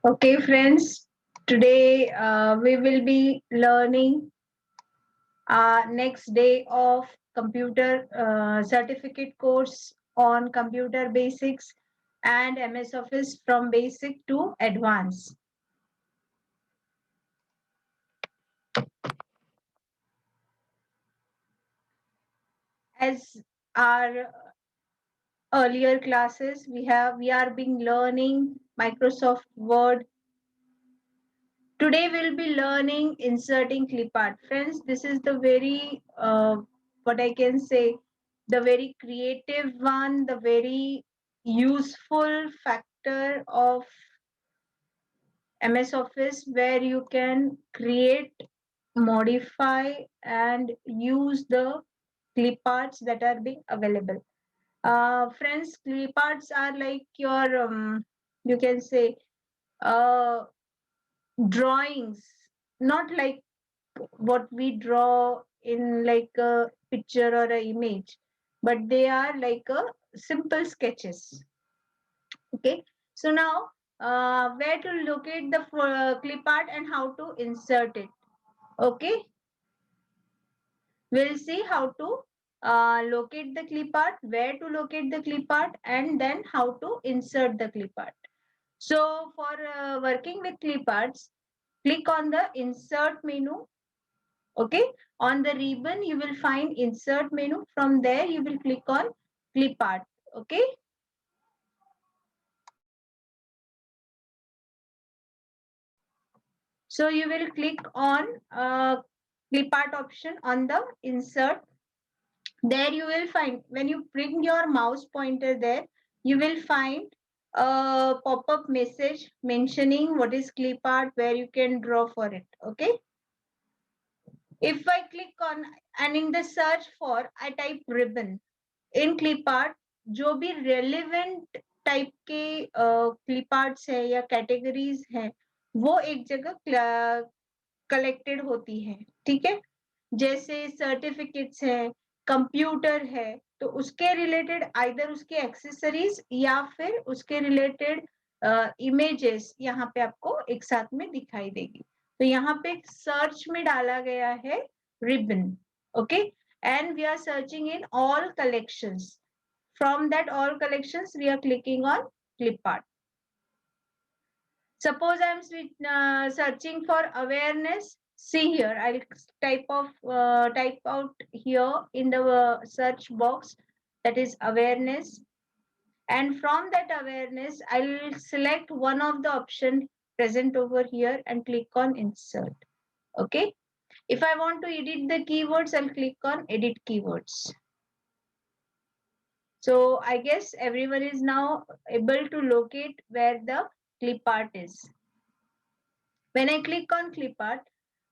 Okay, friends, today we will be learning our next day of computer certificate course on computer basics and MS Office from basic to advanced. As our earlier classes, we are being learning Microsoft Word. Today we'll be learning inserting clip art. Friends, this is the very, what I can say, the very creative one, the very useful factor of MS Office where you can create, modify and use the clip arts that are being available. Friends, clip arts are like your, you can say, uh, drawings, not like what we draw in like a picture or a image, but they are like a simple sketches. Okay, so now where to locate the clip art and how to insert it. Okay, we'll see how to locate the clip art, where to locate the clip art, and then how to insert the clip art. So for working with clip arts, click on the insert menu. Okay, on the ribbon you will find insert menu. From there you will click on clip art. Okay, so you will click on clip art option on the insert. There you will find, when you bring your mouse pointer there, you will find a pop-up message mentioning what is clip art, where you can draw for it. Okay, if I click on and in the search for I type ribbon, in clip art जो भी relevant type के clip arts है या categories है वो एक जगह collected होती है. ठीक है, जैसे सर्टिफिकेट्स है, कंप्यूटर है, तो उसके रिलेटेड आइदर उसके एक्सेसरीज या फिर उसके रिलेटेड इमेजेस यहाँ पे आपको एक साथ में दिखाई देगी. तो यहाँ पे सर्च में डाला गया है ribbon. Okay, and we are searching in all collections. From that all collections we are clicking on clip art. Suppose I am searching for awareness. See here, I'll type out here in the search box, that is awareness, and from that awareness I'll select one of the option present over here and click on insert. Okay, if I want to edit the keywords, I'll click on edit keywords. So I guess everyone is now able to locate where the clip art is. When I click on clip art,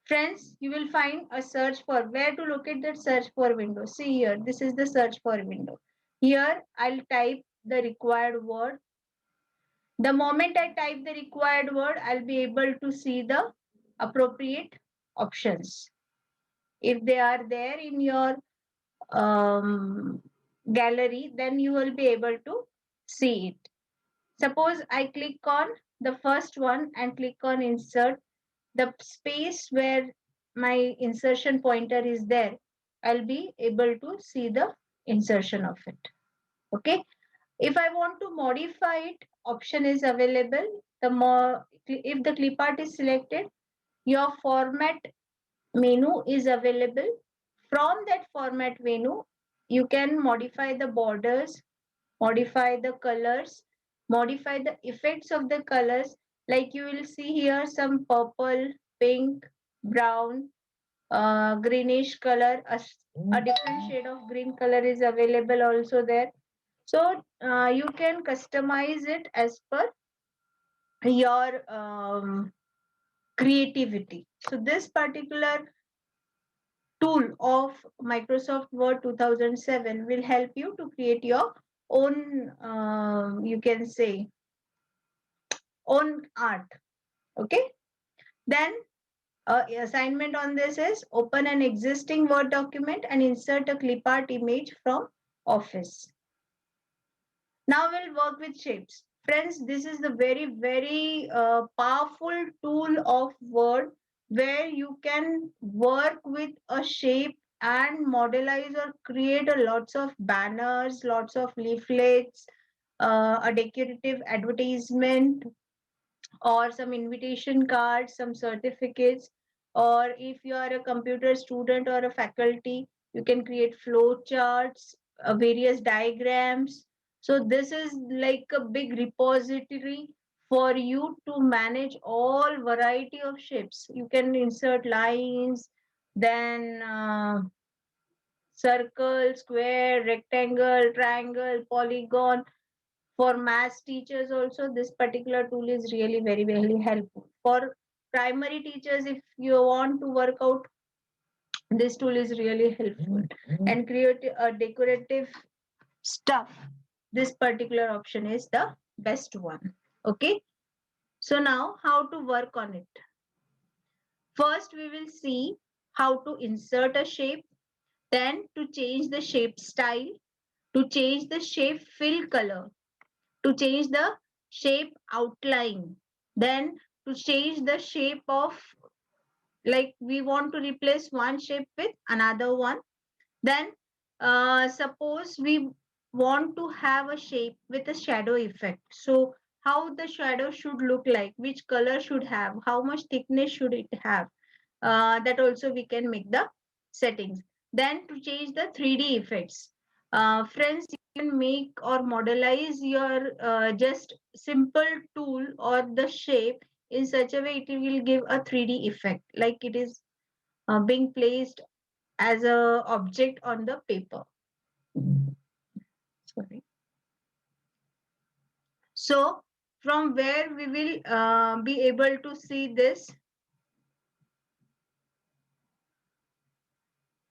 friends, you will find a search for, where to locate that search for window. See here, this is the search for window. Here I'll type the required word. The moment I type the required word, I'll be able to see the appropriate options. If they are there in your gallery, then you will be able to see it. Suppose I click on the first one and click on insert, the space where my insertion pointer is there, I'll be able to see the insertion of it. Okay, if I want to modify it, option is available. The more, if the clip art is selected, your format menu is available. From that format menu, you can modify the borders, modify the colors, modify the effects of the colors. Like you will see here some purple, pink, brown, greenish color, a different shade of green color is available also there. So you can customize it as per your creativity. So this particular tool of Microsoft Word 2007 will help you to create your own, you can say, own art. Okay, then assignment on this is open an existing Word document and insert a clip art image from Office. Now we'll work with shapes. Friends, this is the very powerful tool of Word where you can work with a shape and modelize or create a lots of banners, lots of leaflets, a decorative advertisement, or some invitation cards, some certificates, or if you are a computer student or a faculty, you can create flow charts, various diagrams. So this is like a big repository for you to manage all variety of shapes. You can insert lines, then circle, square, rectangle, triangle, polygon. For maths teachers also, this particular tool is really very helpful. For primary teachers, if you want to work out, this tool is really helpful. And create a decorative stuff, this particular option is the best one. Okay, so now how to work on it. First we will see how to insert a shape, then to change the shape style, to change the shape fill color, to change the shape outline, then to change the shape of, like we want to replace one shape with another one. Then suppose we want to have a shape with a shadow effect. So how the shadow should look like, which color should have, how much thickness should it have, that also we can make the settings. Then to change the 3D effects, friends, you can make or modelize your just simple tool or the shape in such a way it will give a 3D effect, like it is being placed as a object on the paper. Sorry. So from where we will be able to see this,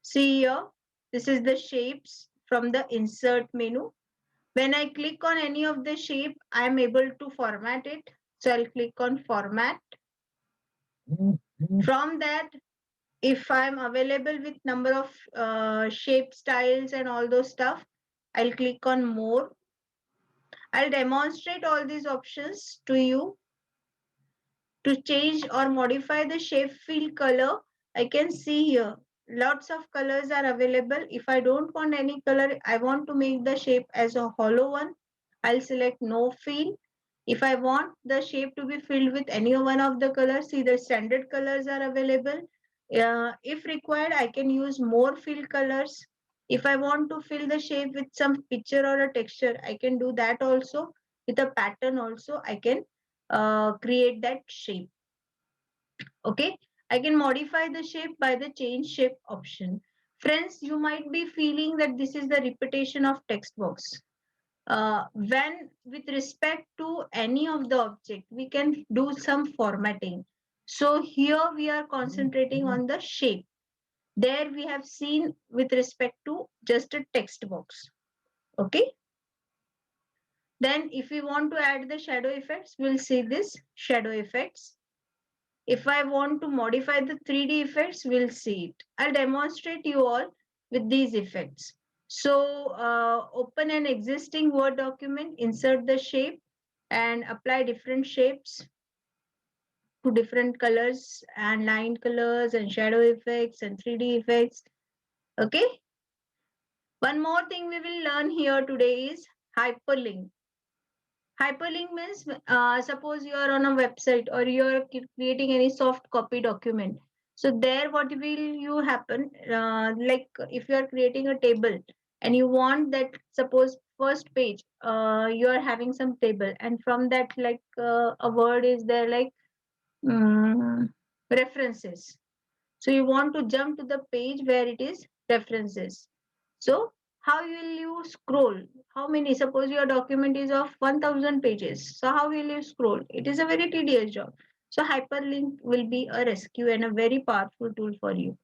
see here, this is the shapes from the insert menu. When I click on any of the shape, I am able to format it. So I'll click on format. From that, if I'm available with number of shape styles and all those stuff, I'll click on more. I'll demonstrate all these options to you. To change or modify the shape fill color, I can see here lots of colors are available. If I don't want any color, I want to make the shape as a hollow one, I'll select no fill. If I want the shape to be filled with any one of the colors, see the standard colors are available. If required, I can use more fill colors. If I want to fill the shape with some picture or a texture, I can do that also. With a pattern also, I can create that shape. Okay, I can modify the shape by the change shape option. Friends, you might be feeling that this is the repetition of text box. When with respect to any of the object, we can do some formatting. So here we are concentrating on the shape. There we have seen with respect to just a text box. Okay. Then if we want to add the shadow effects, we'll see this shadow effects. If I want to modify the 3D effects, we'll see it. I'll demonstrate you all with these effects. So open an existing Word document, insert the shape and apply different shapes to different colors and line colors and shadow effects and 3D effects. Okay. One more thing we will learn here today is hyperlink. Hyperlink means suppose you are on a website or you are creating any soft copy document. So there what will you happen, like if you are creating a table and you want that, suppose first page, you are having some table and from that like a word is there like references. So you want to jump to the page where it is references. So how will you scroll? How many? Suppose your document is of 1000 pages. So how will you scroll? It is a very tedious job. So hyperlink will be a rescue and a very powerful tool for you.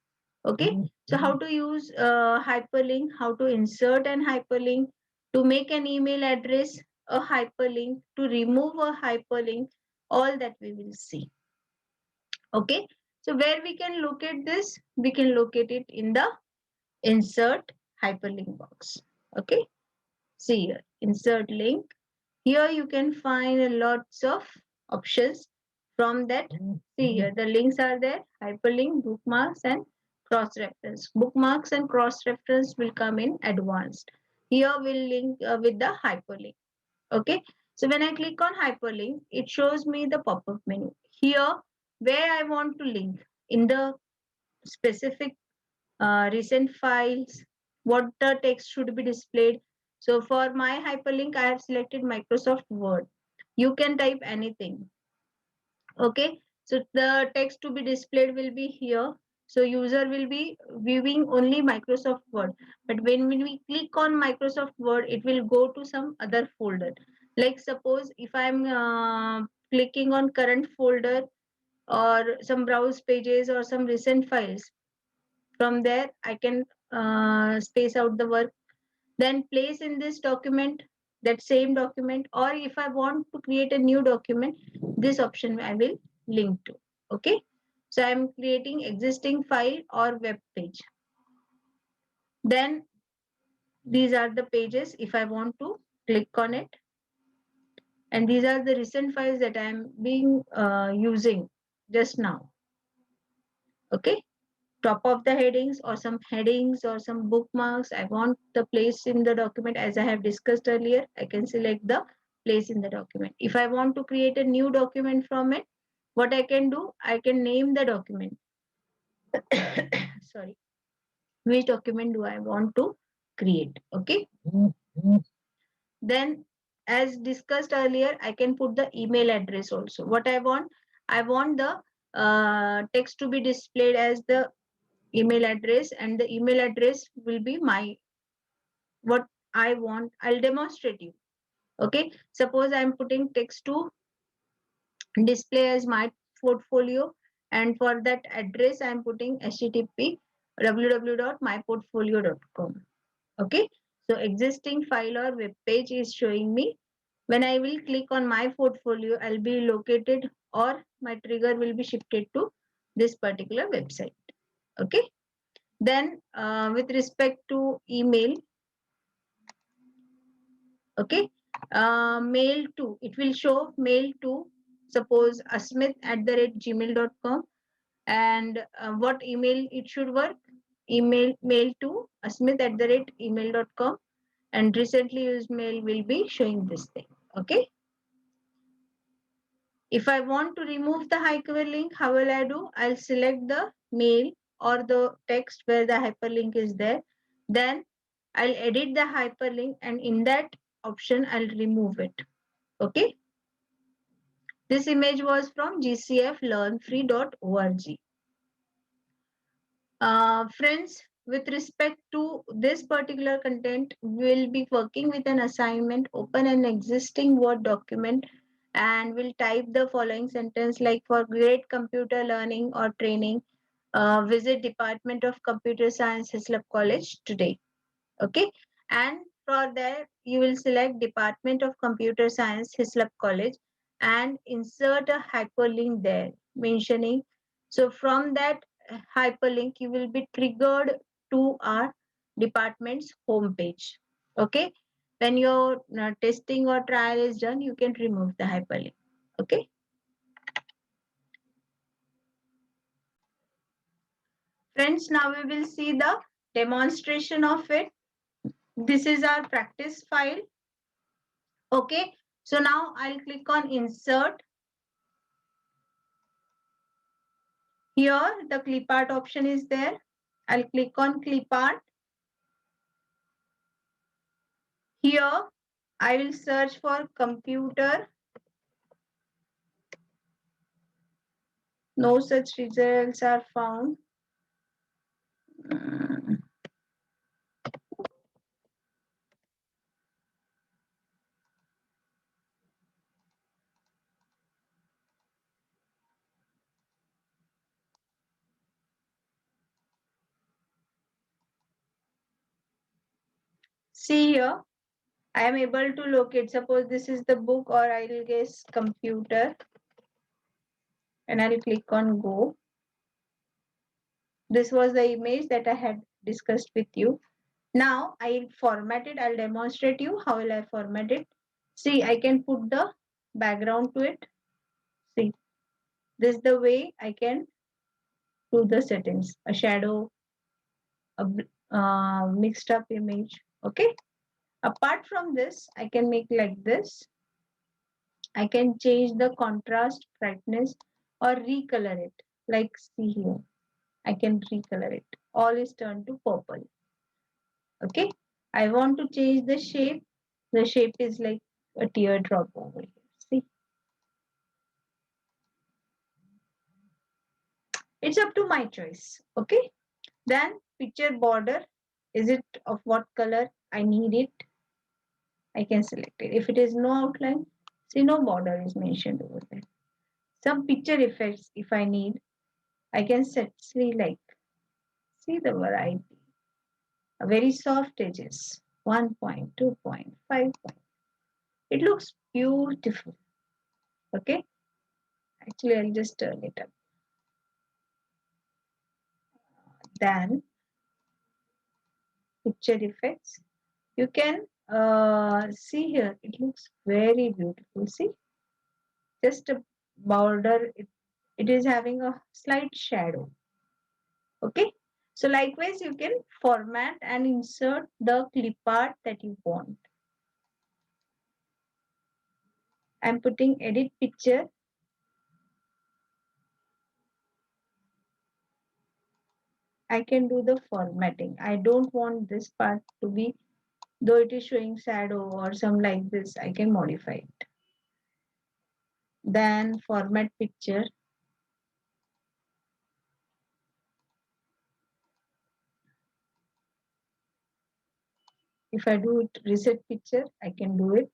Okay. So how to use hyperlink, how to insert an hyperlink, to make an email address a hyperlink, to remove a hyperlink, all that we will see. Okay. So where we can locate this, we can locate it in the insert hyperlink box. Okay. See here, insert link. Here you can find lots of options from that. See here, the links are there, hyperlink, bookmarks, and cross-reference. Bookmarks and cross-reference will come in advanced. Here we'll link with the hyperlink. Okay. So when I click on hyperlink, it shows me the pop-up menu. Here, where I want to link in the specific recent files, what the text should be displayed. So for my hyperlink, I have selected Microsoft Word. You can type anything. Okay. So the text to be displayed will be here. So user will be viewing only Microsoft Word. But when we click on Microsoft Word, it will go to some other folder. Like suppose if I'm clicking on current folder or some browse pages or some recent files, from there, I can space out the work, then place in this document, that same document, or if I want to create a new document, this option I will link to. Okay. So I'm creating existing file or web page. Then these are the pages if I want to click on it. And these are the recent files that I'm being using just now. Okay. Top of the headings or some bookmarks. I want the place in the document as I have discussed earlier. I can select the place in the document. If I want to create a new document from it, what I can do, I can name the document. Sorry. Which document do I want to create? Okay. Then as discussed earlier, I can put the email address also. What I want the text to be displayed as the email address, and the email address will be my what I want. I'll demonstrate you. Okay. Suppose I'm putting text to display as my portfolio, and for that address I'm putting http www.myportfolio.com. Okay. So existing file or web page is showing me. When I will click on my portfolio, I'll be located, or my trigger will be shifted to this particular website. Okay. Then with respect to email, okay, mail to, it will show mail to, suppose asmith@gmail.com. And what email it should work, mail to asmith@email.com, and recently used mail will be showing this thing. Okay. If I want to remove the hyperlink, how will I do? I'll select the mail or the text where the hyperlink is there. Then I'll edit the hyperlink, and in that option I'll remove it. Okay. This image was from gcflearnfree.org. Friends, with respect to this particular content, we'll be working with an assignment. Open an existing Word document and we'll type the following sentence like, for great computer learning or training, visit Department of Computer Science, Hislop College today. Okay. And for that, you will select Department of Computer Science, Hislop College, and insert a hyperlink there mentioning. So from that hyperlink, you will be triggered to our department's homepage. Okay. When your testing or trial is done, you can remove the hyperlink. Okay. Friends, now we will see the demonstration of it. This is our practice file. Okay. So now I'll click on insert. Here the clip art option is there. I'll click on clip art. Here I will search for computer. No such results are found. See here, I am able to locate. Suppose this is the book, or I will guess computer, and I'll click on go. This was the image that I had discussed with you. Now I'll format it. I'll demonstrate you how will I format it. See, I can put the background to it. See, this is the way I can do the settings. A shadow, a mixed up image. Okay. Apart from this, I can make like this. I can change the contrast, brightness, or recolor it. Like see here, I can recolor it. All is turned to purple. Okay. I want to change the shape. The shape is like a teardrop over here. See, it's up to my choice. Okay. Then picture border. Is it of what color I need it? I can select it. If it is no outline, see no border is mentioned over there. Some picture effects if I need, I can set see like see the variety. A very soft edges. 1 point, 2 point, 5 point. It looks beautiful. Okay. Actually, I'll just turn it up. Then picture effects. You can see here. It looks very beautiful. See, just a border. It is having a slight shadow. Okay. So likewise, you can format and insert the clip art that you want. I'm putting edit picture. I can do the formatting. I don't want this part to be, though it is showing shadow or some like this, I can modify it. Then format picture. If I do it reset picture, I can do it.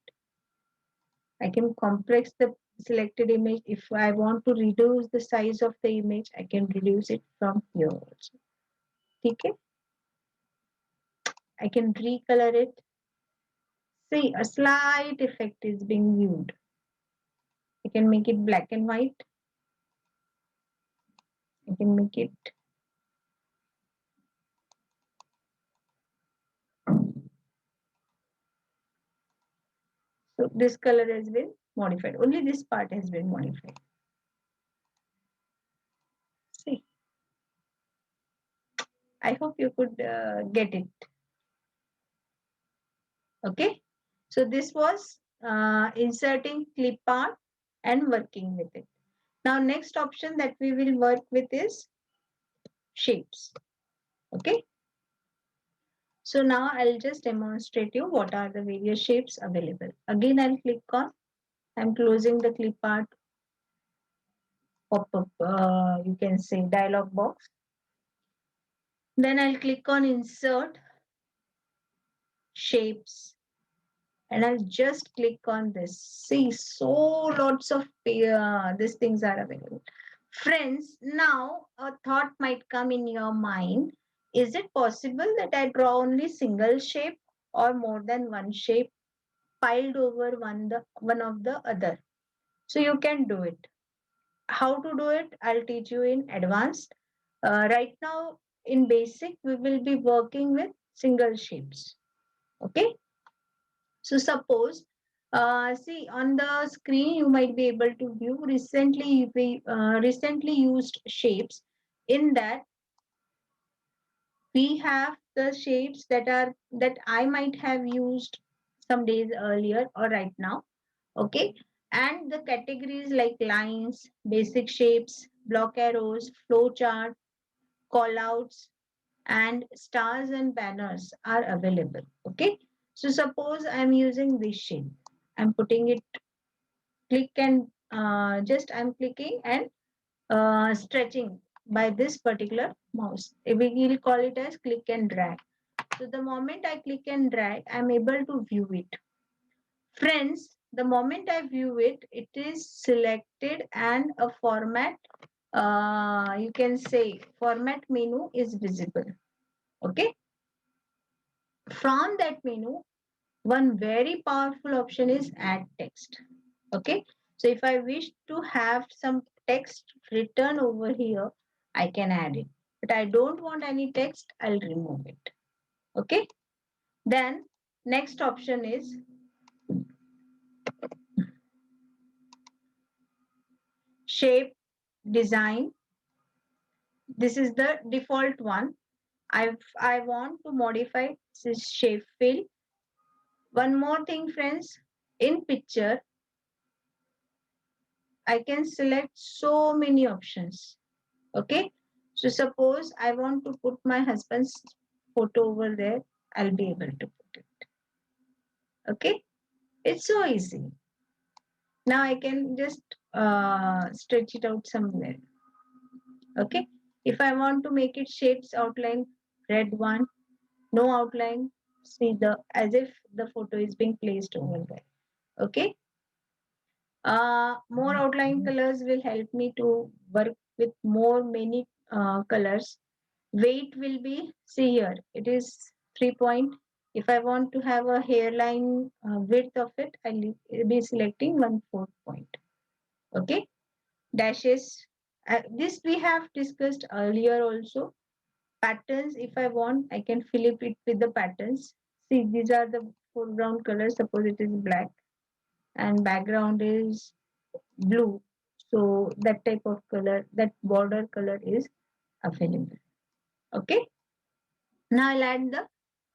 I can compress the selected image. If I want to reduce the size of the image, I can reduce it from here also. Okay. I can recolor it. See, a slight effect is being viewed. I can make it black and white. I can make it so this color has been modified. Only this part has been modified. See, I hope you could get it. Okay. So this was inserting clip art and working with it. Now next option that we will work with is shapes. Okay. So now I'll just demonstrate you what are the various shapes available. Again, I'll click on, I'm closing the clip art pop-up, you can say dialog box. Then I'll click on insert shapes and I'll just click on this. See, so lots of these things are available. Friends, now a thought might come in your mind. Is it possible that I draw only single shape or more than one shape piled over one of the other? So you can do it. How to do it? I'll teach you in advanced. Right now, in basic, we will be working with single shapes. Okay. So suppose, see on the screen, you might be able to view recently used shapes. In that, we have the shapes that I might have used some days earlier or right now. Okay. And the categories like lines, basic shapes, block arrows, flow chart, callouts, and stars and banners are available. Okay. So suppose I'm using this shape. I'm putting it, click and just I'm clicking and stretching by this particular mouse. We will call it as click and drag. So the moment I click and drag, I'm able to view it. Friends, the moment I view it, it is selected and a format, you can say format menu is visible. Okay. From that menu, one very powerful option is add text. Okay. So if I wish to have some text written over here, I can add it. But I don't want any text, I'll remove it. Okay. Then next option is shape design. This is the default one. I want to modify this shape fill. One more thing, friends, in picture, I can select so many options. Okay. So suppose I want to put my husband's photo over there, I'll be able to put it. Okay. It's so easy. Now I can just stretch it out somewhere. Okay. If I want to make it shapes outline, red one, no outline, see the as if the photo is being placed over there. Okay. More outline colors will help me to work with many colors. Weight will be, see here, it is 3 point. If I want to have a hairline width of it, I'll be selecting 1/4 point. Okay. Dashes. This we have discussed earlier also. Patterns, if I want, I can fill it with the patterns. See, these are the foreground colors. Suppose it is black and background is blue. So that type of color, that border color is available. Okay. Now I'll add the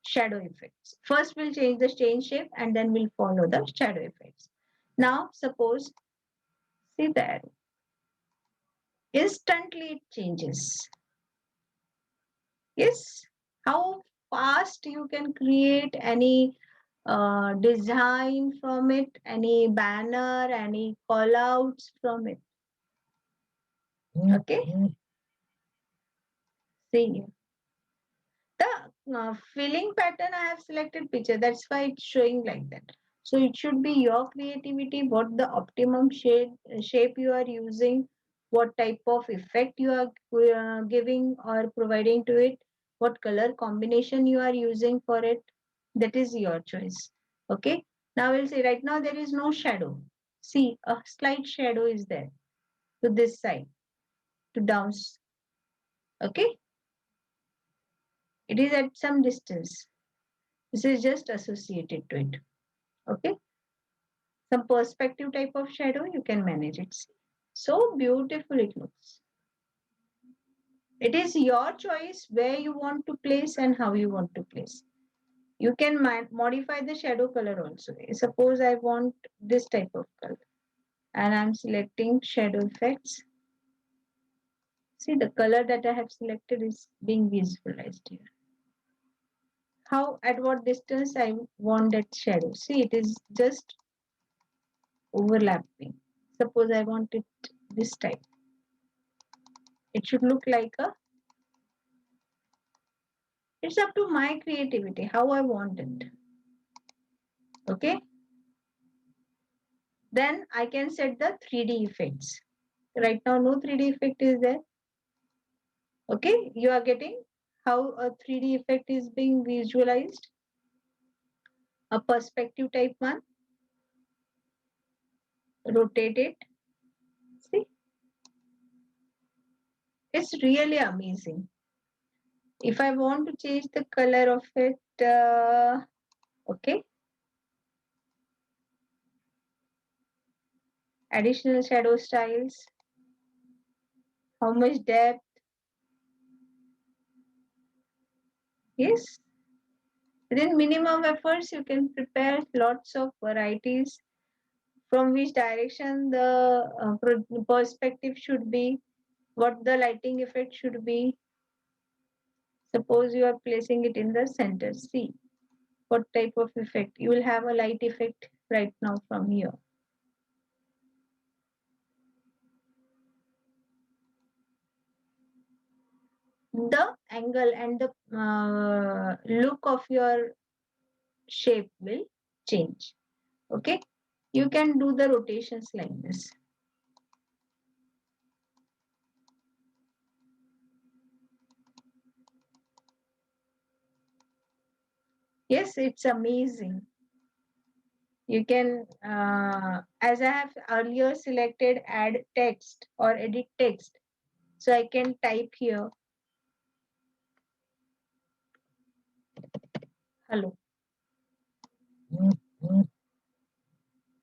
shadow effects. First we'll change the change shape and then we'll follow the shadow effects. Now suppose, see that instantly it changes. Yes. How fast you can create any design from it, any banner, any call outs from it. Okay. See the filling pattern I have selected picture. That's why it's showing like that. So it should be your creativity, what the optimum shape you are using, what type of effect you are giving or providing to it, what color combination you are using for it. That is your choice. Okay. Now we'll say right now there is no shadow. See, a slight shadow is there to this side, to down. Okay. It is at some distance. This is just associated to it. Okay. Some perspective type of shadow, you can manage it. So beautiful it looks. It is your choice where you want to place and how you want to place. You can modify the shadow color also. Suppose I want this type of color and I'm selecting shadow effects. See, the color that I have selected is being visualized here. How, at what distance I want that shadow. See, it is just overlapping. Suppose I want it this type. It should look like a, it's up to my creativity, how I want it. Okay. Then I can set the 3D effects. Right now, no 3D effect is there. Okay. You are getting how a 3D effect is being visualized. A perspective type one. Rotate it. See, it's really amazing. If I want to change the color of it, okay. Additional shadow styles. How much depth? Yes. Within minimum efforts, you can prepare lots of varieties from which direction the perspective should be, what the lighting effect should be. Suppose you are placing it in the center. See what type of effect. You will have a light effect right now from here. The angle and the look of your shape will change. Okay. You can do the rotations like this. Yes, it's amazing. You can, as I have earlier selected, add text or edit text. So I can type here, hello.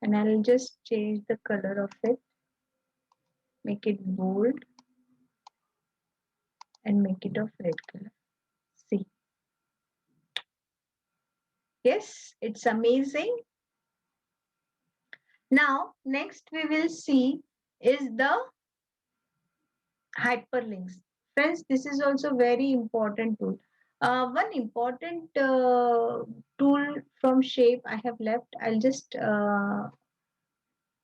And I'll just change the color of it. make it bold, and make it of red color. See. Yes, it's amazing. Now, next we will see is the hyperlinks. Friends, this is also very important tool. One important tool from Shape I have left. I'll just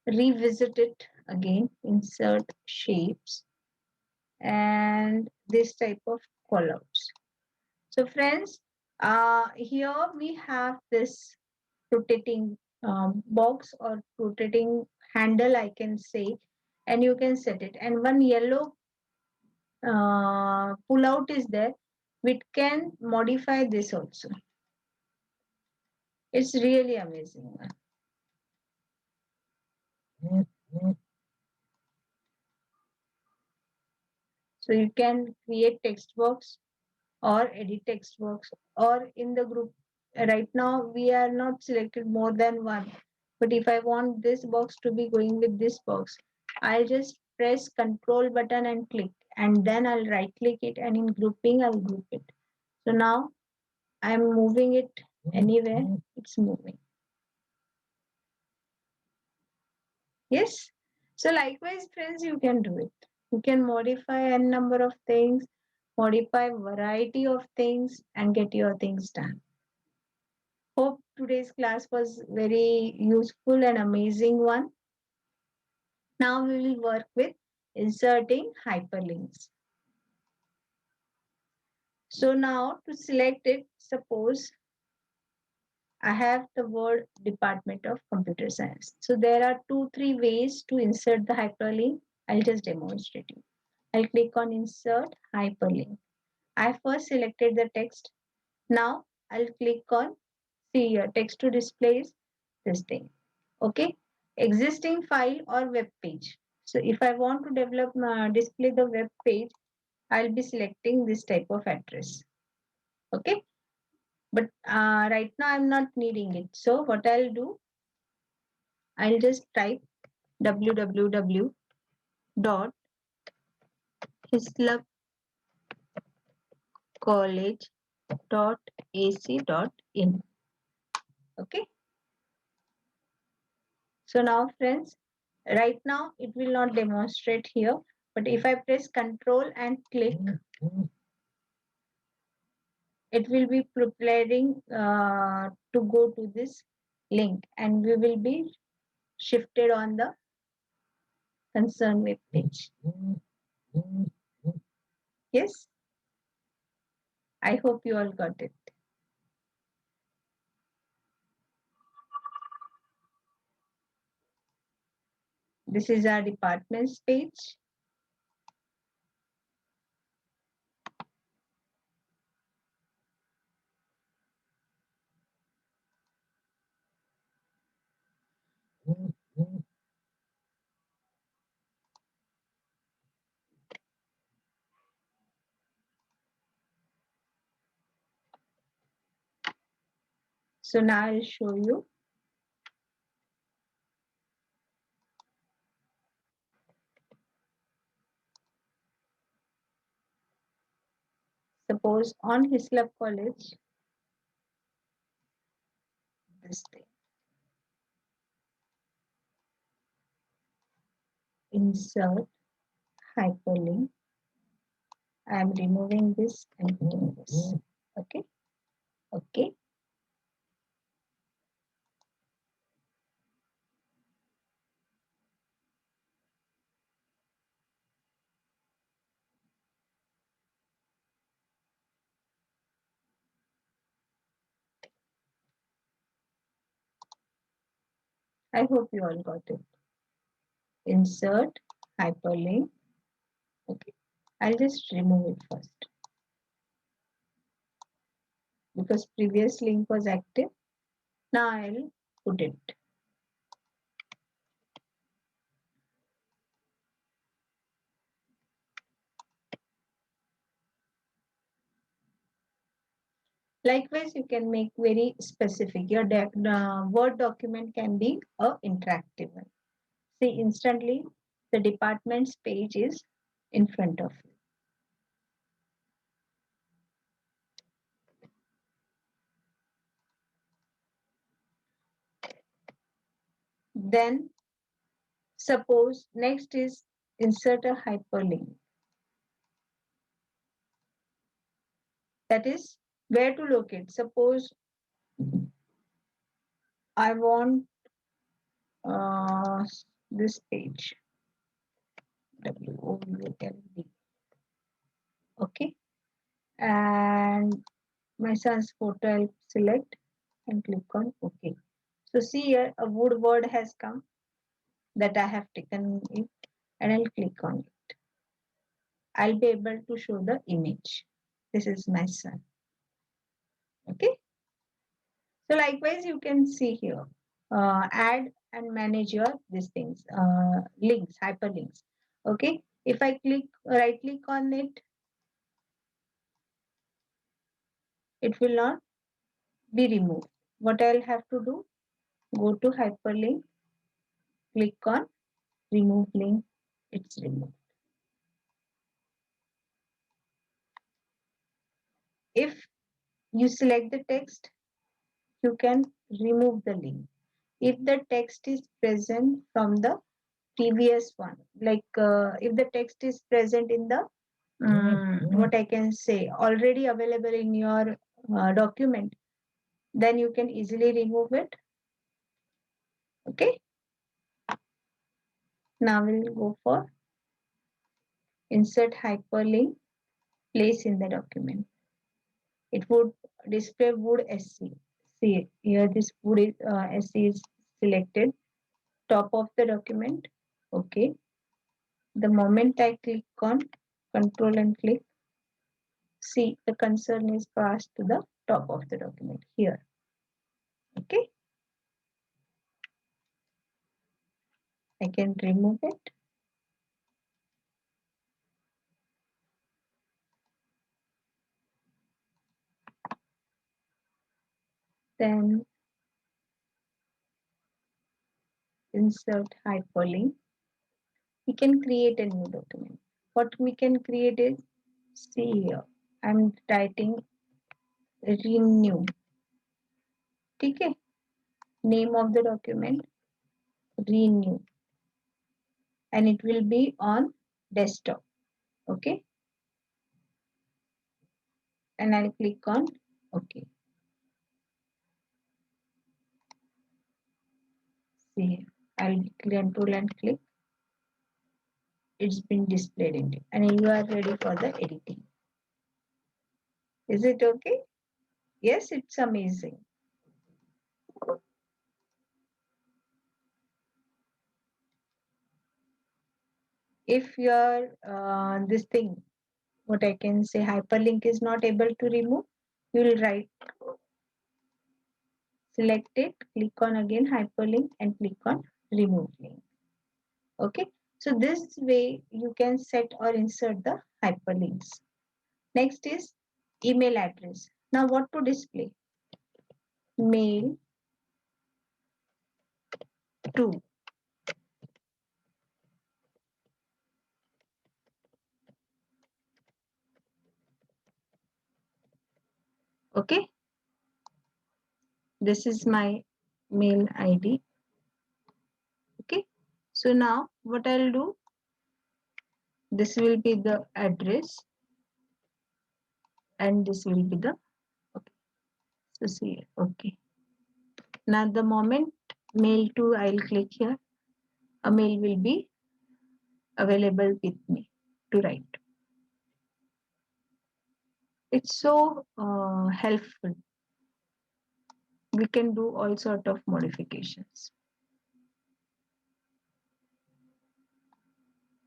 revisit it again. Insert shapes and this type of callouts. So friends, here we have this rotating box or rotating handle, I can say, and you can set it. And one yellow pull out is there, which can modify this also. It's really amazing. So you can create text box or edit text box or in the group. Right now we are not selected more than one. But if I want this box to be going with this box, I'll just press control button and click, and then I'll right click it, and in grouping I'll group it. So now I'm moving it anywhere, it's moving. Yes. So likewise, friends, you can do it. You can modify a number of things, modify variety of things, and get your things done. Hope today's class was very useful and amazing one. Now we will work with inserting hyperlinks. So now to select it, suppose I have the word Department of Computer Science. So there are 2-3 ways to insert the hyperlink. I'll just demonstrate you. I'll click on insert hyperlink. I first selected the text. Now I'll click on see here text to display is this thing. Okay, existing file or web page. So if I want to develop display the web page, I'll be selecting this type of address. Okay, but right now I'm not needing it. So what I'll do, I'll just type www.hislopcollege.ac.in. Okay, so now friends, right now it will not demonstrate here, but if I press control and click, it will be preparing to go to this link, and we will be shifted on the concerned web page. Yes, I hope you all got it. This is our departments page. So now I'll show you. Suppose on Hislop College, this thing. Insert hyperlink. I am removing this and putting this. Okay. Okay. I hope you all got it. Insert hyperlink. Okay. I'll just remove it first because previous link was active. Now I'll put it. Likewise, you can make very specific. Your Word document can be a interactive one. See instantly The department's page is in front of you. Then suppose next is insert a hyperlink. That is where to locate. Suppose I want this page, WOULD. Okay, and my son's photo I'll select and click on OK. So see here a wood word has come that I have taken it, and I'll click on it. I'll be able to show the image. This is my son. Okay. So likewise, you can see here, add and manage your these things, links, hyperlinks. Okay. If I right click on it, it will not be removed. What I'll have to do, go to hyperlink, click on remove link, it's removed. If you select the text, you can remove the link. If the text is present from the previous one, like if the text is present in the what I can say already available in your document, then you can easily remove it. Okay. Now we'll go for insert hyperlink, place in the document. It would display wood SC. See here this wood is, SC is selected, top of the document. Okay. The moment I click on control and click, see the concern is passed to the top of the document here. Okay. I can remove it. Then insert hyperlink. We can create a new document. What we can create is, see here, I'm writing renew. Okay. Name of the document, renew. And it will be on desktop. Okay. And I'll click on OK. See, I'll control and click. It's been displayed in it, and you are ready for the editing. Is it okay? Yes, it's amazing. If your this thing, what I can say, hyperlink is not able to remove, you will write, select it, click on again hyperlink and click on remove link. Okay, so this way you can set or insert the hyperlinks. Next is email address. Now what to display? Mail to. Okay, this is my mail ID. Okay, so now what I'll do, this will be the address and this will be the, okay, so see, okay. Now the moment mail to, I'll click here, a mail will be available with me to write. It's so helpful. We can do all sort of modifications.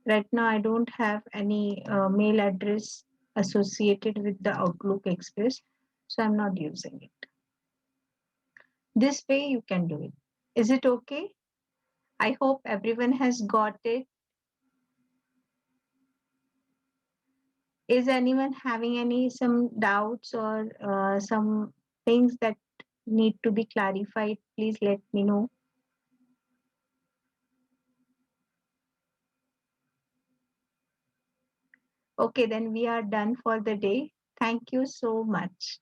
Right now, I don't have any mail address associated with the Outlook Express, so I'm not using it. This way you can do it. Is it okay? I hope everyone has got it. Is anyone having some doubts or some things that need to be clarified? Please let me know. Okay, then we are done for the day. Thank you so much.